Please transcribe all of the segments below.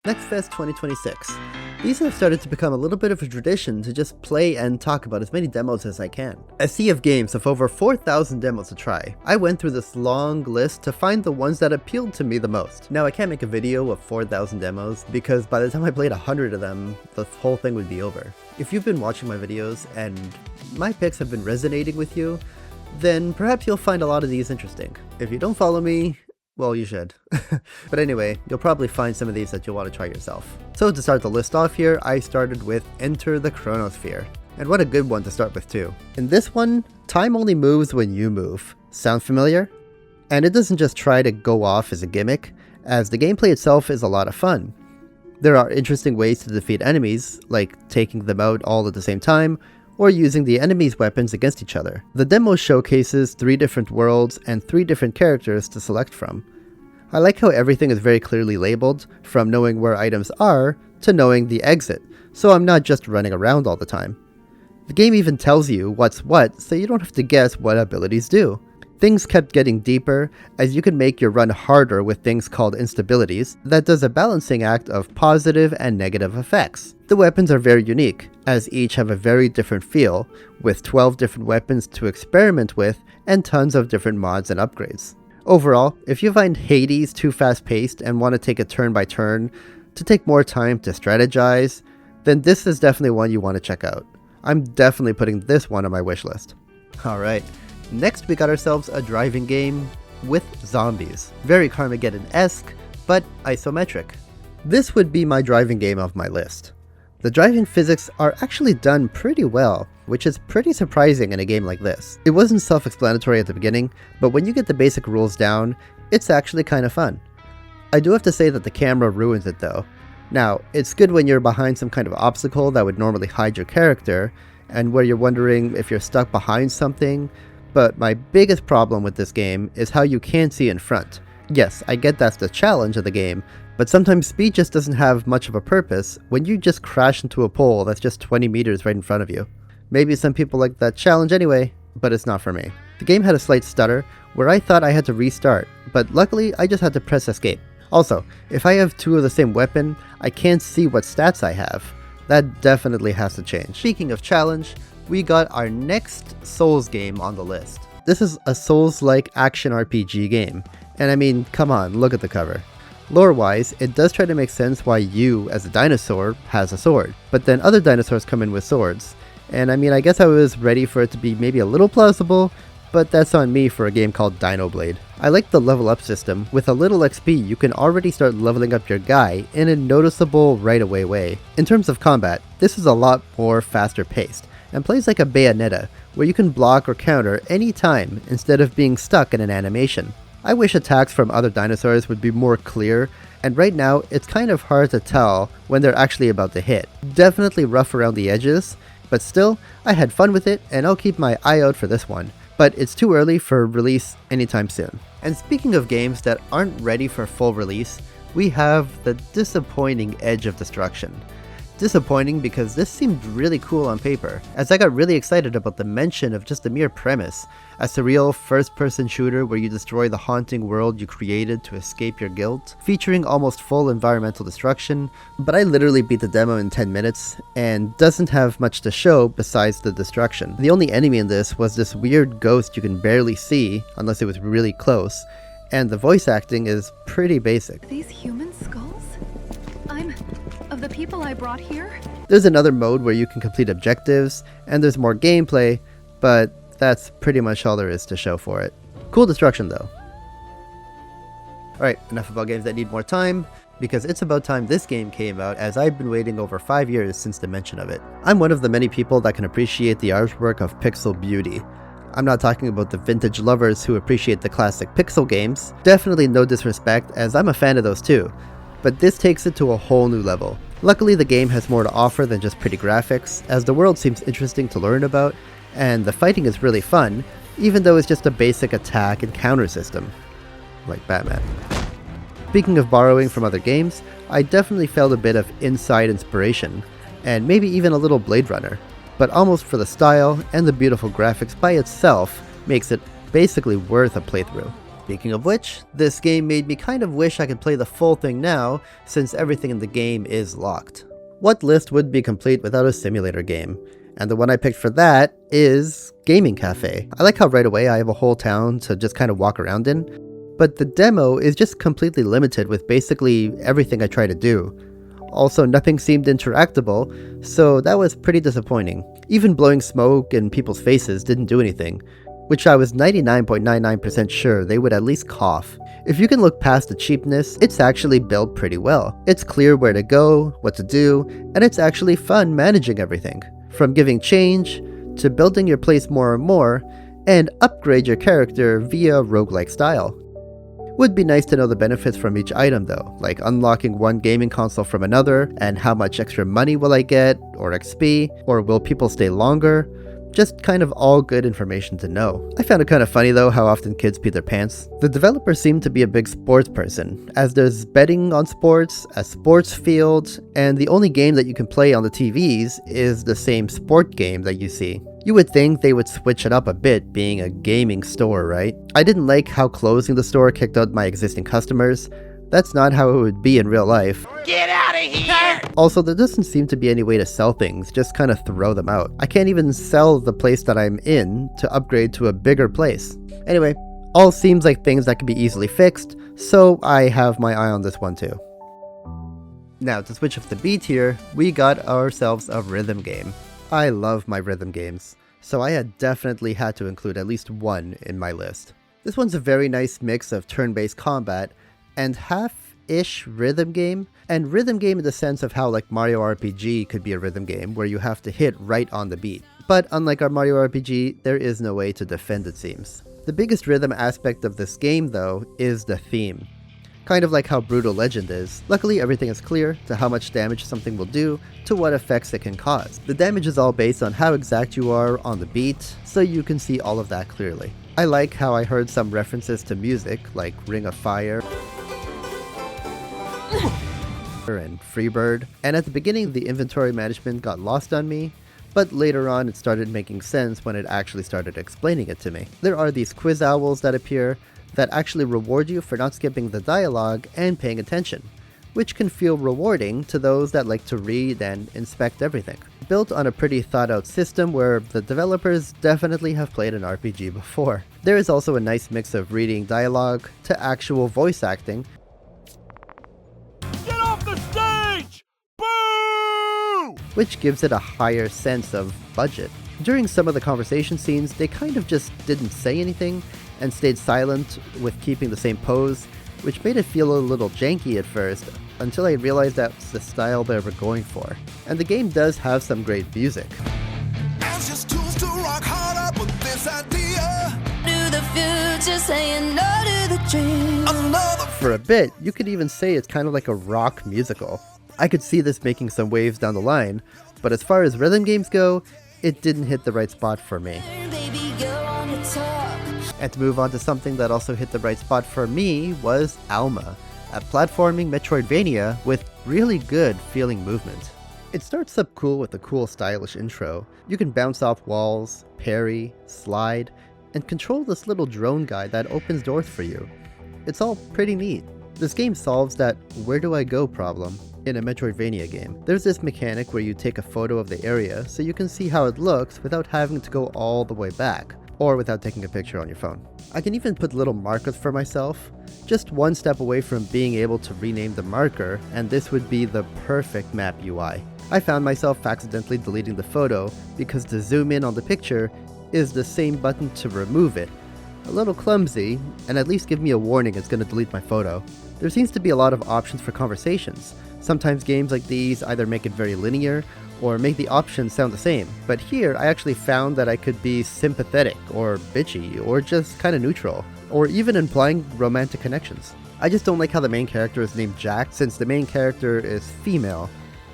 NextFest 2026. These have started to become a little bit of a tradition to just play and talk about as many demos as I can. A sea of games of over 4,000 demos to try. I went through this long list to find the ones that appealed to me the most. Now I can't make a video of 4,000 demos because by the time I played 100 of them, the whole thing would be over. If you've been watching my videos and my picks have been resonating with you, then perhaps you'll find a lot of these interesting. If you don't follow me, well, you should. But anyway, you'll probably find some of these that you'll want to try yourself. So to start the list off here, I started with Enter the Chronosphere. And what a good one to start with too. In this one, time only moves when you move. Sound familiar? And it doesn't just try to go off as a gimmick, as the gameplay itself is a lot of fun. There are interesting ways to defeat enemies, like taking them out all at the same time, or using the enemy's weapons against each other. The demo showcases 3 different worlds and 3 different characters to select from. I like how everything is very clearly labeled, from knowing where items are to knowing the exit, so I'm not just running around all the time. The game even tells you what's what, so you don't have to guess what abilities do. Things kept getting deeper, as you can make your run harder with things called instabilities that does a balancing act of positive and negative effects. The weapons are very unique, as each have a very different feel, with 12 different weapons to experiment with and tons of different mods and upgrades. Overall, if you find Hades too fast-paced and want to take it turn by turn, to take more time to strategize, then this is definitely one you want to check out. I'm definitely putting this one on my wishlist. Alright. Next we got ourselves a driving game with zombies. Very Carmageddon-esque, but isometric. This would be my driving game of my list. The driving physics are actually done pretty well, which is pretty surprising in a game like this. It wasn't self-explanatory at the beginning, but when you get the basic rules down, it's actually kind of fun. I do have to say that the camera ruins it though. Now, it's good when you're behind some kind of obstacle that would normally hide your character, and where you're wondering if you're stuck behind something, but my biggest problem with this game is how you can't see in front. Yes, I get that's the challenge of the game, but sometimes speed just doesn't have much of a purpose when you just crash into a pole that's just 20 meters right in front of you. Maybe some people like that challenge anyway, but it's not for me. The game had a slight stutter where I thought I had to restart, but luckily I just had to press escape. Also, if I have 2 of the same weapon, I can't see what stats I have. That definitely has to change. Speaking of challenge, we got our next Souls game on the list. This is a Souls-like action RPG game, and I mean, come on, look at the cover. Lore-wise, it does try to make sense why you, as a dinosaur, has a sword, but then other dinosaurs come in with swords, and I mean, I guess I was ready for it to be maybe a little plausible, but that's on me for a game called Dino Blade. I like the level up system. With a little XP, you can already start leveling up your guy in a noticeable right away way. In terms of combat, this is a lot more faster paced, and plays like a Bayonetta, where you can block or counter any time instead of being stuck in an animation. I wish attacks from other dinosaurs would be more clear, and right now it's kind of hard to tell when they're actually about to hit. Definitely rough around the edges, but still, I had fun with it and I'll keep my eye out for this one. But it's too early for release anytime soon. And speaking of games that aren't ready for full release, we have the disappointing Edge of Destruction. Disappointing because this seemed really cool on paper, as I got really excited about the mention of just the mere premise, a surreal first-person shooter where you destroy the haunting world you created to escape your guilt, featuring almost full environmental destruction, but I literally beat the demo in 10 minutes, and doesn't have much to show besides the destruction. The only enemy in this was this weird ghost you can barely see, unless it was really close, and the voice acting is pretty basic. These human skulls? Of the people I brought here? There's another mode where you can complete objectives, and there's more gameplay, but that's pretty much all there is to show for it. Cool destruction though. Alright, enough about games that need more time, because it's about time this game came out, as I've been waiting over 5 years since the mention of it. I'm one of the many people that can appreciate the artwork of pixel beauty. I'm not talking about the vintage lovers who appreciate the classic pixel games. Definitely no disrespect, as I'm a fan of those too. But this takes it to a whole new level. Luckily, the game has more to offer than just pretty graphics, as the world seems interesting to learn about, and the fighting is really fun, even though it's just a basic attack and counter system, like Batman. Speaking of borrowing from other games, I definitely felt a bit of Inside inspiration, and maybe even a little Blade Runner, but almost for the style and the beautiful graphics by itself makes it basically worth a playthrough. Speaking of which, this game made me kind of wish I could play the full thing now, since everything in the game is locked. What list would be complete without a simulator game? And the one I picked for that is Gaming Cafe. I like how right away I have a whole town to just kind of walk around in, but the demo is just completely limited with basically everything I try to do. Also, nothing seemed interactable, so that was pretty disappointing. Even blowing smoke in people's faces didn't do anything, which I was 99.99% sure they would at least cough. If you can look past the cheapness, it's actually built pretty well. It's clear where to go, what to do, and it's actually fun managing everything. From giving change, to building your place more and more, and upgrade your character via roguelike style. Would be nice to know the benefits from each item though, like unlocking one gaming console from another, and how much extra money will I get, or XP, or will people stay longer? Just kind of all good information to know. I found it kind of funny though how often kids pee their pants. The developer seemed to be a big sports person, as there's betting on sports, a sports field, and the only game that you can play on the TVs is the same sport game that you see. You would think they would switch it up a bit being a gaming store, right? I didn't like how closing the store kicked out my existing customers. That's not how it would be in real life. Get out of here! Also, there doesn't seem to be any way to sell things, just kind of throw them out. I can't even sell the place that I'm in to upgrade to a bigger place. Anyway, all seems like things that can be easily fixed, so I have my eye on this one too. Now, to switch off the beat here, we got ourselves a rhythm game. I love my rhythm games, so I had definitely had to include at least one in my list. This one's a very nice mix of turn-based combat and half-ish rhythm game, and rhythm game in the sense of how like Mario RPG could be a rhythm game where you have to hit right on the beat. But unlike our Mario RPG, there is no way to defend, it seems. The biggest rhythm aspect of this game though is the theme. Kind of like how Brutal Legend is. Luckily everything is clear to how much damage something will do to what effects it can cause. The damage is all based on how exact you are on the beat, so you can see all of that clearly. I like how I heard some references to music like Ring of Fire and Freebird, and at the beginning the inventory management got lost on me, but later on it started making sense when it actually started explaining it to me. There are these quiz owls that appear that actually reward you for not skipping the dialogue and paying attention, which can feel rewarding to those that like to read and inspect everything. Built on a pretty thought out system where the developers definitely have played an RPG before. There is also a nice mix of reading dialogue to actual voice acting. Get off the stage! Boo! Which gives it a higher sense of budget. During some of the conversation scenes, they kind of just didn't say anything and stayed silent with keeping the same pose, which made it feel a little janky at first, until I realized that's the style they were going for. And the game does have some great music. As just tools to rock hard up with this idea. To the future, saying no to the dream. Another For a bit, you could even say it's kind of like a rock musical. I could see this making some waves down the line, but as far as rhythm games go, it didn't hit the right spot for me. Baby girl on the top. And to move on to something that also hit the right spot for me was Alma, a platforming Metroidvania with really good feeling movement. It starts up cool with a cool stylish intro. You can bounce off walls, parry, slide, and control this little drone guy that opens doors for you. It's all pretty neat. This game solves that where do I go problem in a Metroidvania game. There's this mechanic where you take a photo of the area so you can see how it looks without having to go all the way back, or without taking a picture on your phone. I can even put little markers for myself, just one step away from being able to rename the marker, and this would be the perfect map UI. I found myself accidentally deleting the photo because to zoom in on the picture is the same button to remove it. A little clumsy, and at least give me a warning it's going to delete my photo. There seems to be a lot of options for conversations. Sometimes games like these either make it very linear, or make the options sound the same. But here, I actually found that I could be sympathetic, or bitchy, or just kinda neutral, or even implying romantic connections. I just don't like how the main character is named Jack, since the main character is female.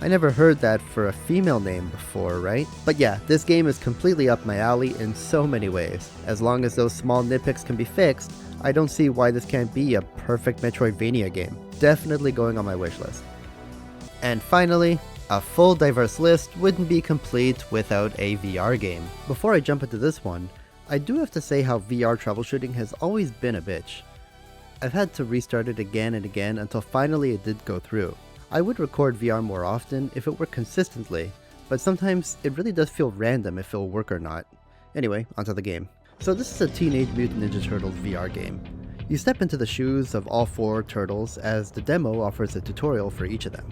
I never heard that for a female name before, right? But yeah, this game is completely up my alley in so many ways. As long as those small nitpicks can be fixed, I don't see why this can't be a perfect Metroidvania game. Definitely going on my wishlist. And finally, a full diverse list wouldn't be complete without a VR game. Before I jump into this one, I do have to say how VR troubleshooting has always been a bitch. I've had to restart it again and again until finally it did go through. I would record VR more often if it worked consistently, but sometimes it really does feel random if it'll work or not. Anyway, onto the game. So this is a Teenage Mutant Ninja Turtles VR game. You step into the shoes of all 4 turtles as the demo offers a tutorial for each of them.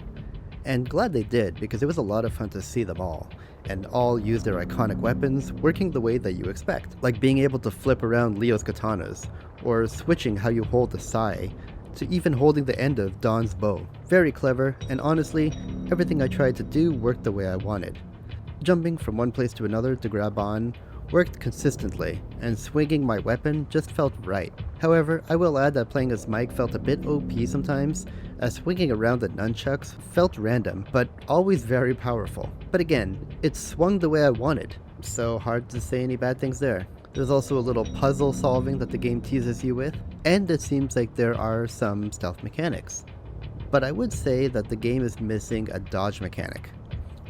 And glad they did, because it was a lot of fun to see them all, and all use their iconic weapons working the way that you expect, like being able to flip around Leo's katanas, or switching how you hold the sai, to even holding the end of Don's bow. Very clever, and honestly, everything I tried to do worked the way I wanted. Jumping from one place to another to grab on worked consistently, and swinging my weapon just felt right. However, I will add that playing as Mike felt a bit OP sometimes, as swinging around the nunchucks felt random, but always very powerful. But again, it swung the way I wanted, so hard to say any bad things there. There's also a little puzzle solving that the game teases you with, and it seems like there are some stealth mechanics. But I would say that the game is missing a dodge mechanic.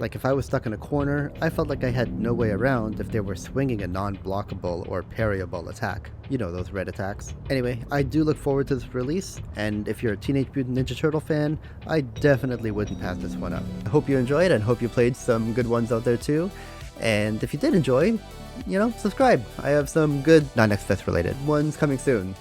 Like if I was stuck in a corner, I felt like I had no way around if they were swinging a non-blockable or parryable attack. You know, those red attacks. Anyway, I do look forward to this release, and if you're a Teenage Mutant Ninja Turtle fan, I definitely wouldn't pass this one up. I hope you enjoyed and hope you played some good ones out there too. And if you did enjoy, subscribe. I have some good non-XFest related ones coming soon.